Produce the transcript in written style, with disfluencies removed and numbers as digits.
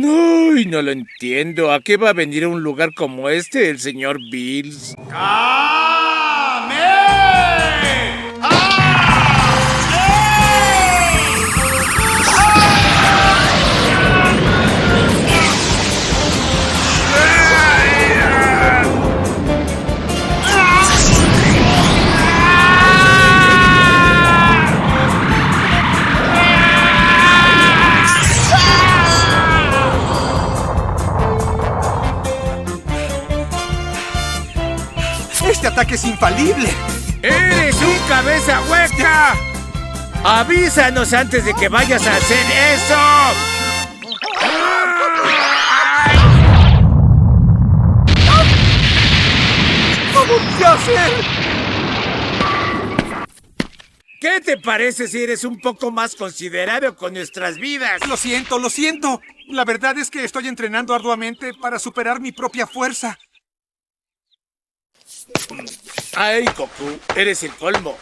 Uy, no lo entiendo. ¿A qué va a venir a un lugar como este el señor Bills? ¡Este ataque es infalible! ¡Eres un cabeza hueca! ¡Avísanos antes de que vayas a hacer eso! ¿Qué hacer? ¿Qué te parece si eres un poco más considerado con nuestras vidas? Lo siento, lo siento. La verdad es que estoy entrenando arduamente para superar mi propia fuerza. Ay, Goku, eres el colmo.